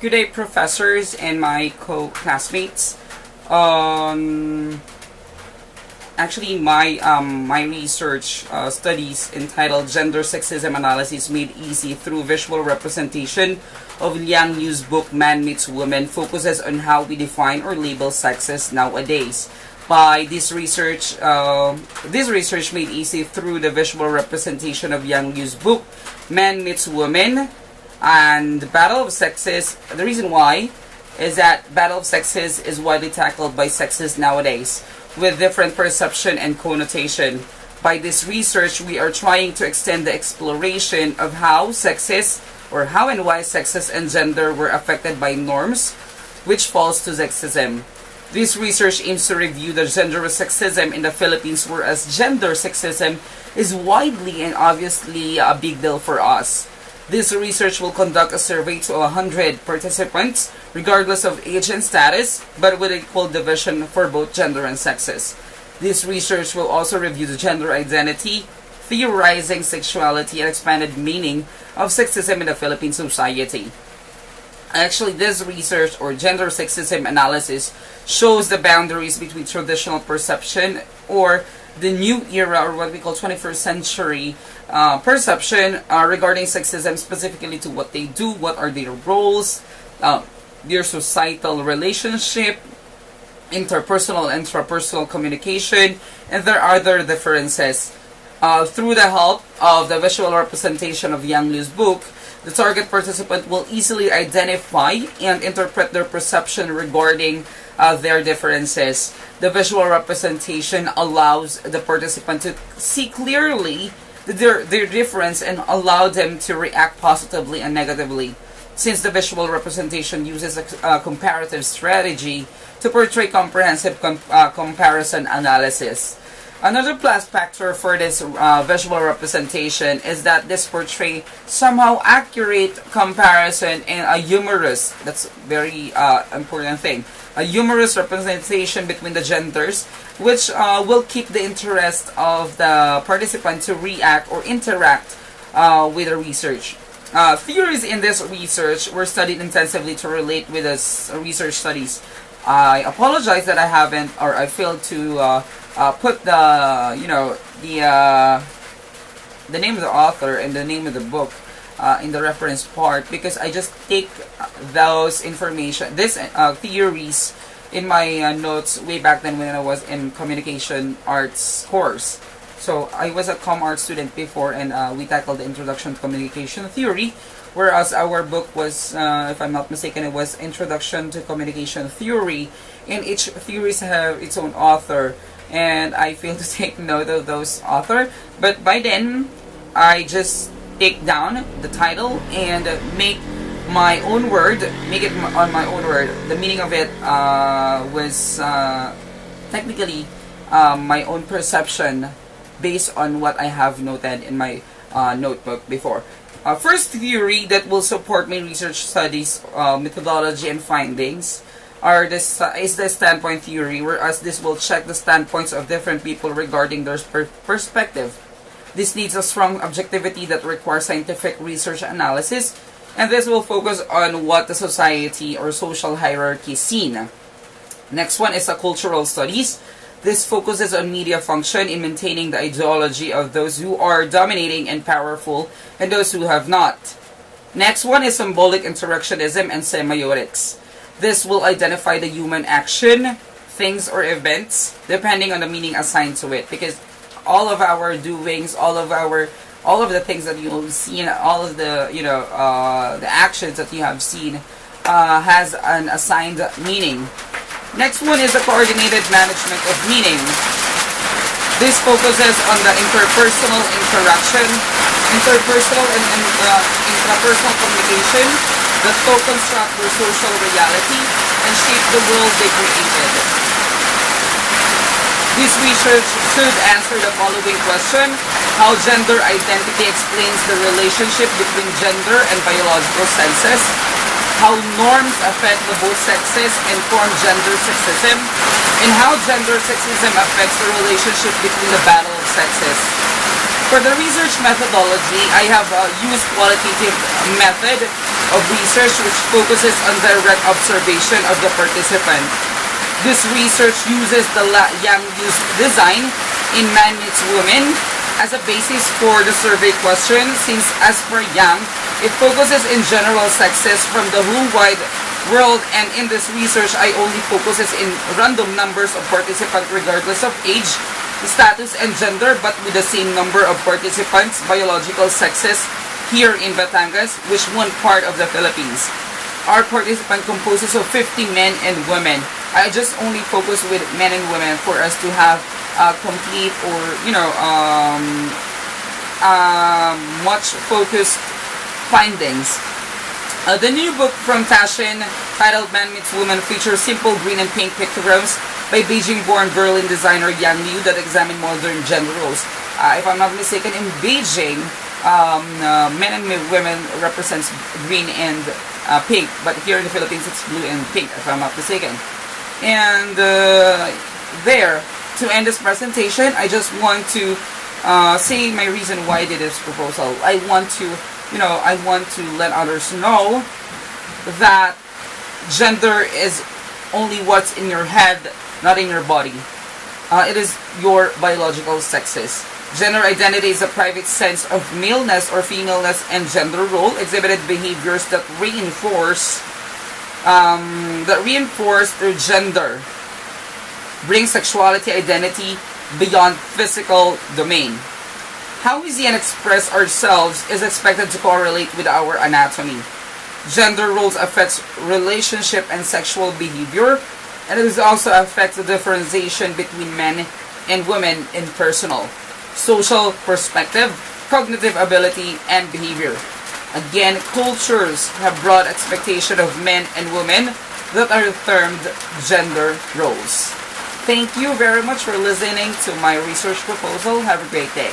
Good day, professors and my co-classmates. Um, my research studies entitled "Gender Sexism Analysis Made Easy Through Visual Representation" of Liang Yu's book "Man Meets Woman" focuses on how we define or label sexist nowadays. By this research made easy through the visual representation of Yang Yu's book "Man Meets Woman" and the Battle of Sexes. The reason why is that Battle of Sexes is widely tackled by sexists nowadays with different perception and connotation. By this research, we are trying to extend the exploration of how sexist or how and why sexist and gender were affected by norms which falls to sexism. This research aims to review the gender sexism in the Philippines, whereas gender sexism is widely and obviously a big deal for us. This research will conduct a survey to 100 participants, regardless of age and status, but with equal division for both gender and sexes. This research will also review the gender identity, theorizing sexuality, and expanded meaning of sexism in the Philippine society. Actually, this research or gender sexism analysis shows the boundaries between traditional perception or the new era, or what we call 21st century perception regarding sexism, specifically to what they do, what are their roles, their societal relationship, interpersonal and intrapersonal communication, and their other differences. Through the help of the visual representation of Yang Liu's book, the target participant will easily identify and interpret their perception regarding their differences. The visual representation allows the participant to see clearly their difference and allow them to react positively and negatively, since the visual representation uses a comparative strategy to portray comprehensive comparison analysis. Another plus factor for this visual representation is that this portray somehow accurate comparison and a humorous, that's very important thing, a humorous representation between the genders, which will keep the interest of the participant to react or interact with the research. Theories in this research were studied intensively to relate with the research studies. I apologize that I haven't, or I failed to put the name of the author and the name of the book in the reference part, because I just take those information, this theories in my notes way back then when I was in communication arts course. So I was a com art student before, and we tackled the introduction to communication theory, whereas our book was, if I'm not mistaken, it was Introduction to Communication Theory, and each theories have its own author, and I failed to take note of those author. But by then, I just take down the title and make my own word, make it on my own word. The meaning of it was technically my own perception based on what I have noted in my notebook before. First theory that will support my research studies, methodology, and findings is the standpoint theory, whereas this will check the standpoints of different people regarding their perspective. This needs a strong objectivity that requires scientific research analysis, and this will focus on what the society or social hierarchy seen. Next one is a cultural studies. This focuses on media function in maintaining the ideology of those who are dominating and powerful and those who have not. Next one is symbolic interactionism and semiotics. This will identify the human action, things, or events depending on the meaning assigned to it, because all of our doings, all of the things that you've seen, all of the the actions that you have seen has an assigned meaning. Next one is the coordinated management of meaning. This focuses on the interpersonal interaction, interpersonal and intrapersonal communication that co-construct their social reality and shape the world they created. This research should answer the following question: how gender identity explains the relationship between gender and biological senses, how norms affect the both sexes and form gender sexism, and how gender sexism affects the relationship between the battle of sexes. For the research methodology, I have used qualitative method of research which focuses on direct observation of the participant. This research uses the Yang-Use design in Man Meets Woman as a basis for the survey question, since as per Yang, it focuses in general sexes from the whole wide world, and in this research I only focuses in random numbers of participants regardless of age, status, and gender, but with the same number of participants, biological sexes, here in Batangas, which one part of the Philippines. Our participant composes of 50 men and women. I just only focus with men and women for us to have complete or much focused findings. The new book from Tashin, titled Man Meets Woman, features simple green and pink pictograms by Beijing-born Berlin designer Yang Liu that examine modern gender roles. If I'm not mistaken, in Beijing, men and women represents green and pink, but here in the Philippines it's blue and pink, if I'm not mistaken. And there, to end this presentation, I just want to say my reason why I did this proposal. I want to let others know that gender is only what's in your head, not in your body. It is your biological sexes. Gender identity is a private sense of maleness or femaleness, and gender role exhibited behaviors that reinforce their gender, bring sexuality identity beyond physical domain. How we see and express ourselves is expected to correlate with our anatomy. Gender roles affects relationship and sexual behavior, and it also affects the differentiation between men and women in personal, social perspective, cognitive ability, and behavior. Again, cultures have broad expectation of men and women that are termed gender roles. Thank you very much for listening to my research proposal. Have a great day.